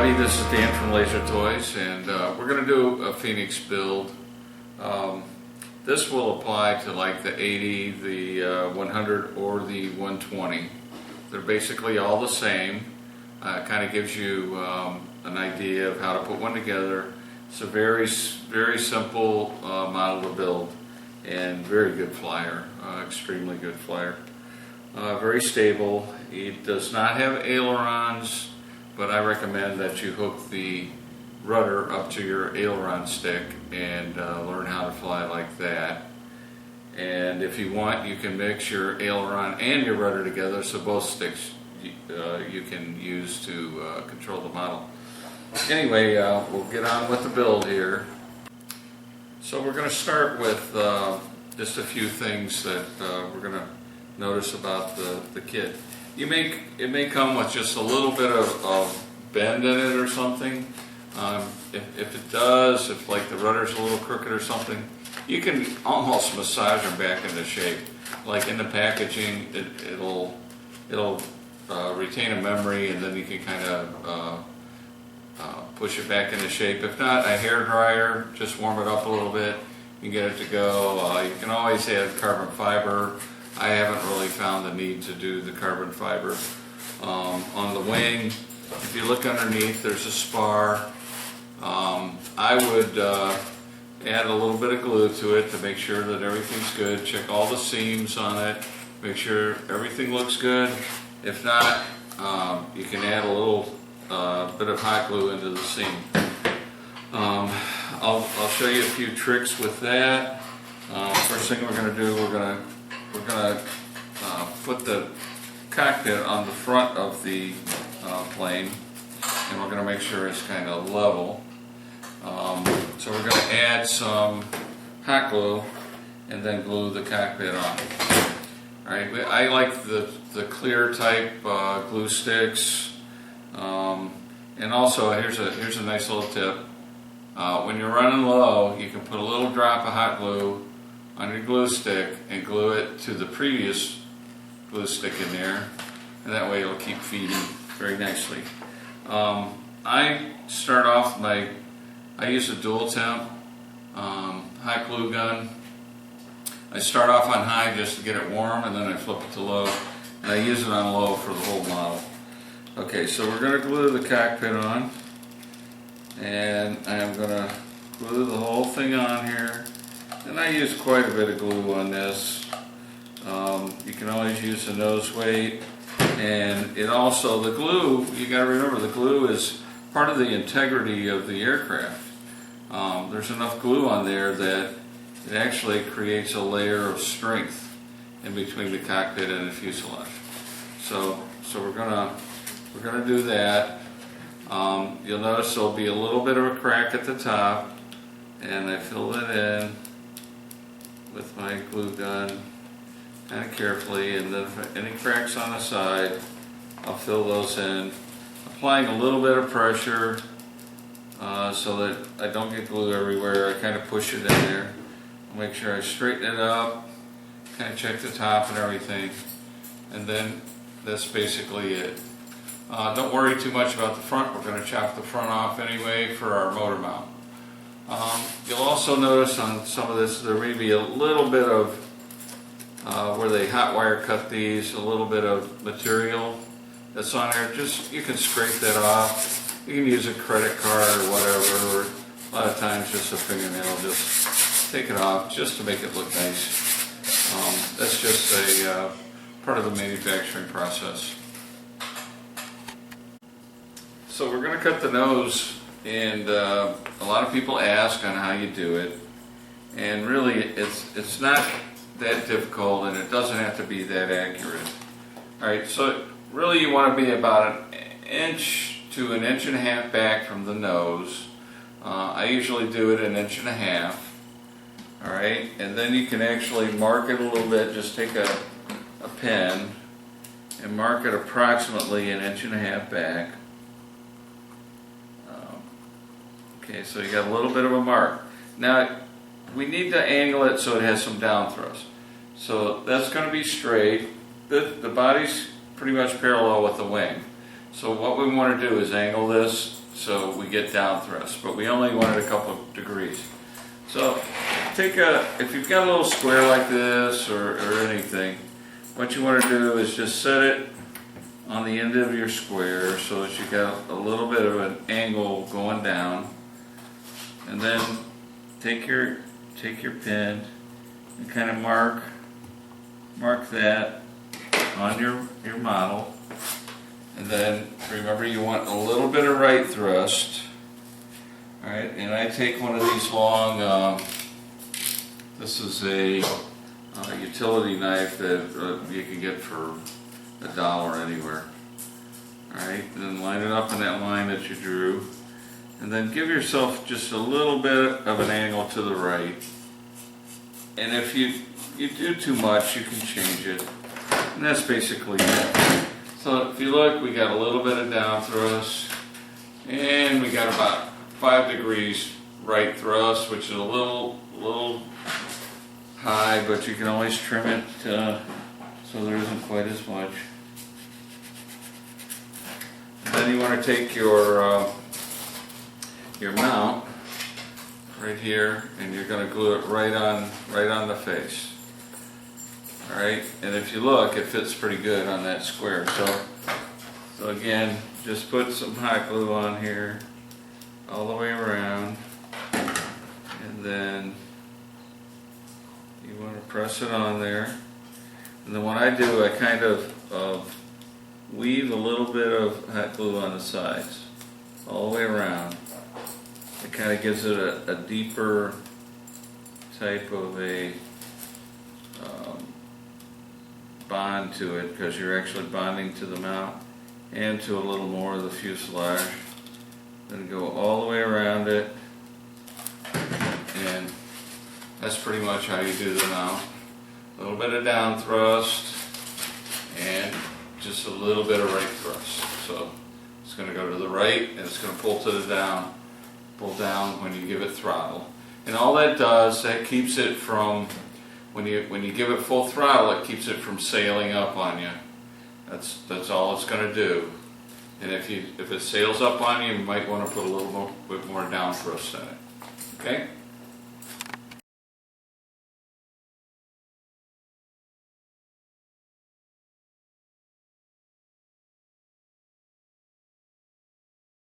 everybody, this is Dan from Laser Toys, and we're going to do a Fenix build. This will apply to like the 80, the 100, or the 120. They're basically all the same. Kind of gives you an idea of how to put one together. It's a very simple model to build, and very good flyer, extremely good flyer. Very stable. It does not have ailerons, but I recommend that you hook the rudder up to your aileron stick and learn how to fly like that. And if you want, you can mix your aileron and your rudder together, so both sticks you can use to control the model. Anyway, we'll get on with the build here. So we're going to start with just a few things that we're going to notice about the kit. It may come with just a little bit of bend in it or something. If it does, if like the rudder's a little crooked or something, you can almost massage them back into shape. Like in the packaging, it'll retain a memory, and then you can kind of push it back into shape. If not, a hair dryer, just warm it up a little bit, you can get it to go. You can always add carbon fiber. I haven't really found the need to do the carbon fiber. On the wing, if you look underneath, there's a spar. I would add a little bit of glue to it to make sure that everything's good. Check all the seams on it, make sure everything looks good. If not, you can add a little bit of hot glue into the seam. I'll show you a few tricks with that. First thing we're going to do, we're going to put the cockpit on the front of the plane, and we're going to make sure it's kind of level. So we're going to add some hot glue and then glue the cockpit on. Alright, I like the clear type glue sticks, and also here's a nice little tip. When you're running low, you can put a little drop of hot glue on your glue stick and glue it to the previous glue stick in there, and that way it'll keep feeding very nicely. I start off I use a dual temp hot glue gun. I start off on high just to get it warm, and then I flip it to low, and I use it on low for the whole model. Okay, so we're going to glue the cockpit on, and I'm going to glue the whole thing on here. And I use quite a bit of glue on this. You can always use the nose weight, and it also, the glue, you got to remember, the glue is part of the integrity of the aircraft. There's enough glue on there that it actually creates a layer of strength in between the cockpit and the fuselage. So we're gonna do that. You'll notice there'll be a little bit of a crack at the top, and I fill it in with my glue gun kind of carefully, and then if any cracks on the side, I'll fill those in, applying a little bit of pressure so that I don't get glue everywhere. I kind of push it in there. I'll make sure I straighten it up, kind of check the top and everything, and then that's basically it. Don't worry too much about the front. We're going to chop the front off anyway for our motor mount. You'll also notice on some of this there may be a little bit of where they hot wire cut these, a little bit of material that's on there. Just, you can scrape that off. You can use a credit card or whatever, or a lot of times just a fingernail. Just take it off just to make it look nice. That's just a part of the manufacturing process. So we're going to cut the nose, and a lot of people ask on how you do it, and really it's not that difficult, and it doesn't have to be that accurate. Alright, so really you want to be about an inch to an inch and a half back from the nose. I usually do it an inch and a half. Alright, and then you can actually mark it a little bit. Just take a pen and mark it approximately an inch and a half back. Okay, so you got a little bit of a mark. Now, we need to angle it so it has some down thrust. So that's going to be straight. The body's pretty much parallel with the wing. So what we want to do is angle this so we get down thrust, but we only wanted a couple of degrees. So if you've got a little square like this or anything, what you want to do is just set it on the end of your square so that you got a little bit of an angle going down, and then take your pen and kind of mark that on your model, and then remember you want a little bit of right thrust. All right, and I take one of these long. This is a utility knife that you can get for $1 anywhere. Alright, and then line it up in that line that you drew, and then give yourself just a little bit of an angle to the right, and if you do too much you can change it, and that's basically it. So if you look, we got a little bit of down thrust, and we got about 5 degrees right thrust, which is a little high, but you can always trim it so there isn't quite as much. And then you want to take your mount right here, and you're going to glue it right on the face. All right, and if you look, it fits pretty good on that square. So again, just put some hot glue on here all the way around, and then you want to press it on there. And then what I do, I kind of weave a little bit of hot glue on the sides all the way around. It kind of gives it a deeper type of a bond to it, because you're actually bonding to the mount and to a little more of the fuselage. Then go all the way around it, and that's pretty much how you do the mount. A little bit of down thrust and just a little bit of right thrust. So it's going to go to the right and it's going to pull to the down. Pull down when you give it throttle. And all that does, that keeps it from, when you give it full throttle, it keeps it from sailing up on you. That's all it's going to do. And if it sails up on you, you might want to put a little bit more down thrust in it. Okay?